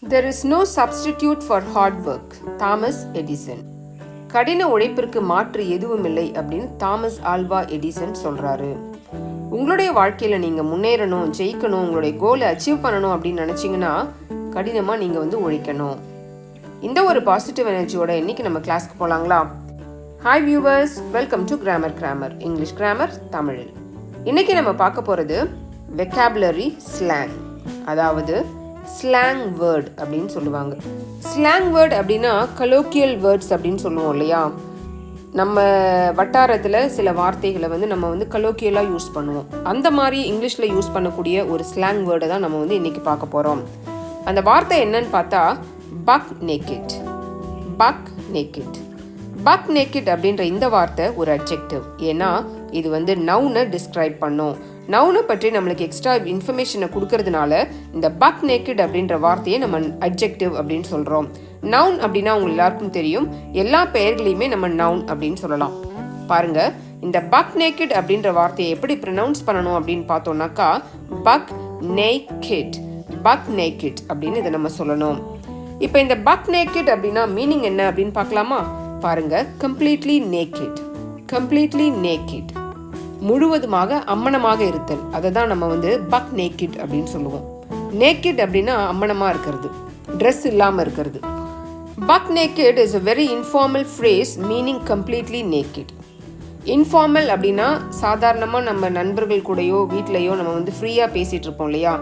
There is no substitute for hard work. Thomas Edison. கடின உழைப்பிற்கு மாற்று எதுவும் இல்லை அப்படின்னு தாமஸ் ஆல்வா எடிசன் சொல்கிறாரு. உங்களுடைய வாழ்க்கையில் நீங்கள் முன்னேறணும், ஜெயிக்கணும், உங்களுடைய கோலை அச்சீவ் பண்ணணும் அப்படின்னு நினச்சிங்கன்னா கடினமாக நீங்கள் உழைக்கணும். இந்த ஒரு பாசிட்டிவ் எனர்ஜியோட இன்றைக்கி நம்ம கிளாஸ்க்கு போகலாங்களா? Hi viewers, welcome to grammar English grammar தமிழில். இன்றைக்கி நம்ம பார்க்க போகிறது வெக்காபுலரி ஸ்லாங், அதாவது ஸ்லாங் வேர்ட் அப்படின்னு சொல்லுவாங்க. ஸ்லாங் வேர்ட் அப்படின்னா கலோக்கியல் வேர்ட்ஸ் அப்படின்னு சொல்லுவோம் இல்லையா? நம்ம வட்டாரத்தில் சில வார்த்தைகளை நம்ம கலோக்கியலாக யூஸ் பண்ணுவோம். அந்த மாதிரி இங்கிலீஷில் யூஸ் பண்ணக்கூடிய ஒரு ஸ்லாங் வேர்டை தான் நம்ம இன்றைக்கி பார்க்க போகிறோம். அந்த வார்த்தை என்னன்னு பார்த்தா buck naked. Buck naked. Buck naked அப்படின்ற இந்த வார்த்தை ஒரு அட்ஜெக்டிவ். ஏன்னா இது நவுனை டிஸ்கிரைப் பண்ணும். நவுனை பற்றி நம்மளுக்கு எக்ஸ்ட்ரா இன்ஃபர்மேஷனை கொடுக்கறதுனால இந்த பக் நேக்கெட் அப்படின்ற வார்த்தையை நம்ம அட்ஜெக்டிவ் அப்படின்னு சொல்கிறோம். நவுன் அப்படின்னா உங்களுக்கு எல்லாருக்கும் தெரியும், எல்லா பெயர்களையுமே நம்ம நவுன் அப்படின்னு சொல்லலாம். பாருங்க, இந்த பக் நேக்கெட் அப்படின்ற வார்த்தையை எப்படி ப்ரொனவுன்ஸ் பண்ணணும் அப்படின்னு பார்த்தோம்னாக்கா பக் நேக்கெட். பக் நேக்கெட் அப்படின்னு இதை நம்ம சொல்லணும். இப்போ இந்த பக் நேக்கெட் அப்படின்னா மீனிங் என்ன அப்படின்னு பார்க்கலாமா? பாருங்க, கம்ப்ளீட்லி நேக்கெட். கம்ப்ளீட்லி நேக்கெட், முழுவதுமாக அம்மனமாக இருத்தல். அதை தான் நம்ம பக் நேக்கெட் அப்படின்னு சொல்லுவோம். நேக்கெட் அப்படின்னா அம்மனமாக இருக்கிறது, ட்ரெஸ் இல்லாமல் இருக்கிறது. Buck naked is a very informal phrase meaning completely naked. Informal அப்படின்னா சாதாரணமாக நம்ம நண்பர்கள் கூடயோ வீட்லையோ நம்ம ஃப்ரீயாக பேசிகிட்டு இருப்போம் இல்லையா?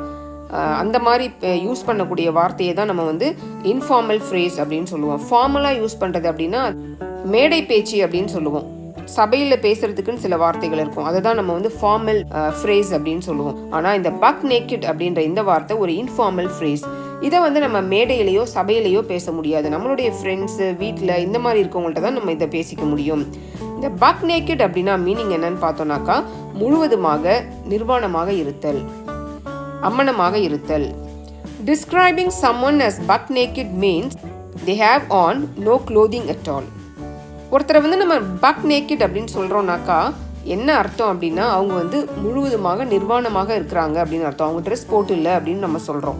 அந்த மாதிரி யூஸ் பண்ணக்கூடிய வார்த்தையை தான் நம்ம இன்ஃபார்மல் ஃப்ரேஸ் அப்படின்னு சொல்லுவோம். ஃபார்மலாக யூஸ் பண்ணுறது அப்படின்னா மேடை பேச்சு அப்படின்னு சொல்லுவோம். சபையில் பேசுறதுக்குன்னு சில வார்த்தைகள் இருக்கும், அதை தான் நம்ம ஃபார்மல் ஃப்ரேஸ் அப்படின்னு சொல்லுவோம். ஆனால் இந்த பக் நேக்கெட் அப்படின்ற இந்த வார்த்தை ஒரு இன்ஃபார்மல் ஃப்ரேஸ். இதை நம்ம மேடையிலையோ சபையிலையோ பேச முடியாது. நம்மளுடைய ஃப்ரெண்ட்ஸு, வீட்டில் இந்த மாதிரி இருக்கவங்கள்ட்ட தான் நம்ம இதை பேசிக்க முடியும். இந்த பக் நேக்கெட் அப்படின்னா மீனிங் என்னன்னு பார்த்தோம்னாக்கா முழுவதுமாக நிர்வாணமாக இருத்தல், அம்மனமாக இருத்தல். Describing someone as buck naked means they have on no clothing at all. ஒருத்தரை நம்ம பக் நேக்கெட் அப்படின்னு சொல்கிறோம்னாக்கா என்ன அர்த்தம் அப்படின்னா அவங்க முழுவதுமாக நிர்வாணமாக இருக்கிறாங்க அப்படின்னு அர்த்தம். அவங்க ட்ரெஸ் போட்டு இல்லை அப்படின்னு நம்ம சொல்கிறோம்.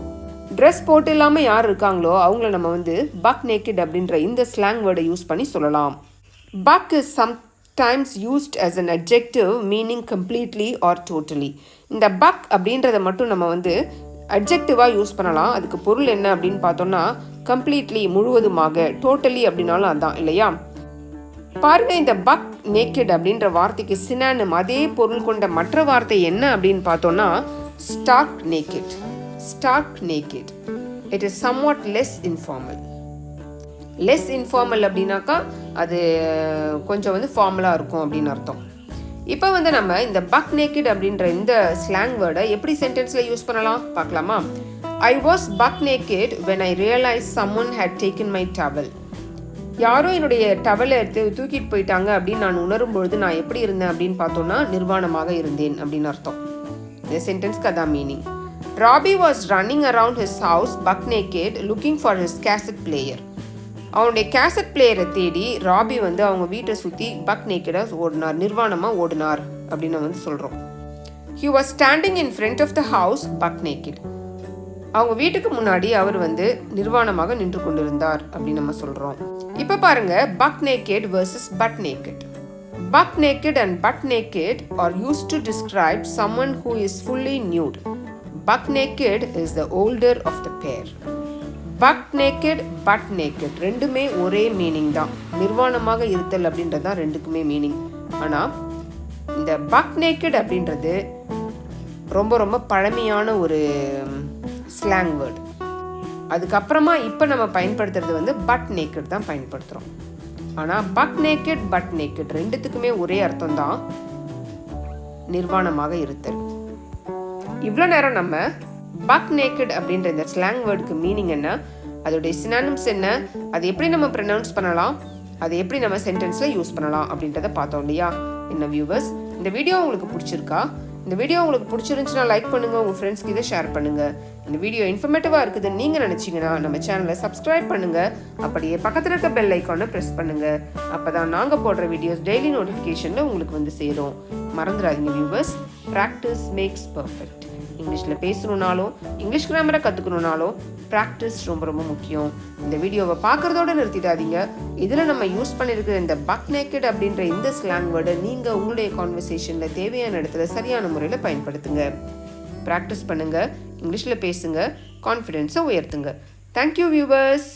ட்ரெஸ் போட்டு இல்லாமல் யார் இருக்காங்களோ அவங்கள நம்ம பக் நேக்கெட் அப்படின்ற இந்த ஸ்லாங் வேர்டை யூஸ் பண்ணி சொல்லலாம். Buck is sometimes used as an adjective meaning completely or totally. இந்த பக் அப்படின்றத மட்டும் நம்ம அட்ஜெக்டிவாக யூஸ் பண்ணலாம். அதுக்கு பொருள் என்ன அப்படின்னு பார்த்தோம்னா கம்ப்ளீட்லி, முழுவதுமாக, டோட்டலி அப்படின்னாலும் அதான் இல்லையா? பாருங்க, இந்த பக் நேக்கெட் அப்படின்ற வார்த்தைக்கு சினானிம், அதே பொருள் கொண்ட மற்ற வார்த்தை என்ன அப்படின்னு பார்த்தோம்னா stark naked. Stark naked. It is somewhat less informal. Less informal அப்படின்னாக்கா அது கொஞ்சம் ஃபார்மலாக இருக்கும் அப்படின்னு அர்த்தம். இப்போ நம்ம இந்த பக் நேக்கெட் அப்படின்ற இந்த ஸ்லாங் வேர்டை எப்படி சென்டென்ஸில் யூஸ் பண்ணலாம் பார்க்கலாமா? I was buck naked when I realized someone had taken my towel. யாரோ என்னுடைய டவலை எடுத்து தூக்கிட்டு போயிட்டாங்க அப்படின்னு நான் உணரும் பொழுது நான் எப்படி இருந்தேன் அப்படின்னு பார்த்தோன்னா நிர்வாணமாக இருந்தேன் அப்படின்னு அர்த்தம். இந்த சென்டென்ஸ்க்கு அதான் meaning. Robbie was running around his house buck naked looking for his cassette player. அவனுடைய கேசட் பிளேயரை தேடி ராபி அவங்க வீட்டை சுற்றி பக் நேக்கெடாக ஓடினார், நிர்வாணமாக ஓடினார் அப்படின்னு நம்ம சொல்கிறோம். He was standing in front of the house buck naked. அவங்க வீட்டுக்கு முன்னாடி அவர் நிர்வாணமாக நின்று கொண்டிருந்தார் அப்படின்னு நம்ம சொல்கிறோம். இப்போ பாருங்க, buck naked versus butt naked. Buck naked and butt naked are used to describe someone who is fully nude. Buck naked is the older of the pair. Buck naked, butt naked ரெண்டுமே ஒரே meaning தான். நிர்வாணமாக இருத்தல் அப்படின்றது தான் ரெண்டுக்குமே meaning. ஆனால் இந்த பக் நேக்கெட் அப்படின்றது ரொம்ப ரொம்ப பழமையான ஒரு ஸ்லாங் வேர்டு. அதுக்கப்புறமா இப்போ நம்ம பயன்படுத்துறது பட் நேக்கெட் தான் பயன்படுத்துகிறோம். ஆனால் பக் நேக்கெட், பட் நேக்கெட் ரெண்டுத்துக்குமே ஒரே அர்த்தம் தான், நிர்வாணமாக இருத்தல். இவ்வளோ நேரம் நம்ம பக் நேக்கெட் அப்படின்ற இந்த ஸ்லாங் வேர்டுக்கு மீனிங் என்ன, அதோடைய சினானிம்ஸ் என்ன, அது எப்படி நம்ம ப்ரொனவுன்ஸ் பண்ணலாம், அதை எப்படி நம்ம சென்டென்ஸில் யூஸ் பண்ணலாம் அப்படின்றத பார்த்தோம் இல்லையா? என்ன வியூவர்ஸ், இந்த வீடியோ உங்களுக்கு பிடிச்சிருக்கா? இந்த வீடியோ உங்களுக்கு பிடிச்சிருந்துச்சுன்னா லைக் பண்ணுங்கள், உங்கள் ஃப்ரெண்ட்ஸ்க்கு இதை ஷேர் பண்ணுங்கள். இந்த வீடியோ இன்ஃபர்மேட்டிவாக இருக்குதுன்னு நீங்கள் நினச்சிங்கன்னா நம்ம சேனலை சப்ஸ்கிரைப் பண்ணுங்கள். அப்படியே பக்கத்தில் இருக்க பெல் ஐக்கானை ப்ரெஸ் பண்ணுங்கள். அப்போ தான் நாங்கள் போடுற வீடியோஸ் டெய்லி நோட்டிஃபிகேஷனில் உங்களுக்கு சேரும். மறந்துடாதீங்க வியூவர்ஸ், ப்ராக்டிஸ் மேக்ஸ் பர்ஃபெக்ட். இங்கிலீஷில் பேசணுன்னாலும் இங்கிலீஷ் கிராமரை கற்றுக்கணுன்னாலும் ப்ராக்டிஸ் ரொம்ப ரொம்ப முக்கியம். இந்த வீடியோவை பார்க்குறதோடு நிறுத்திடாதீங்க. இதில் நம்ம யூஸ் பண்ணியிருக்கிற இந்த பக் நேக்கட் அப்படின்ற இந்த ஸ்லாங் வேர்டை நீங்கள் உங்களுடைய கான்வர்சேஷனில் தேவையான இடத்துல சரியான முறையில் பயன்படுத்துங்க. ப்ராக்டிஸ் பண்ணுங்கள், இங்கிலீஷில் பேசுங்க, கான்ஃபிடென்ஸை உயர்த்துங்க. Thank you viewers.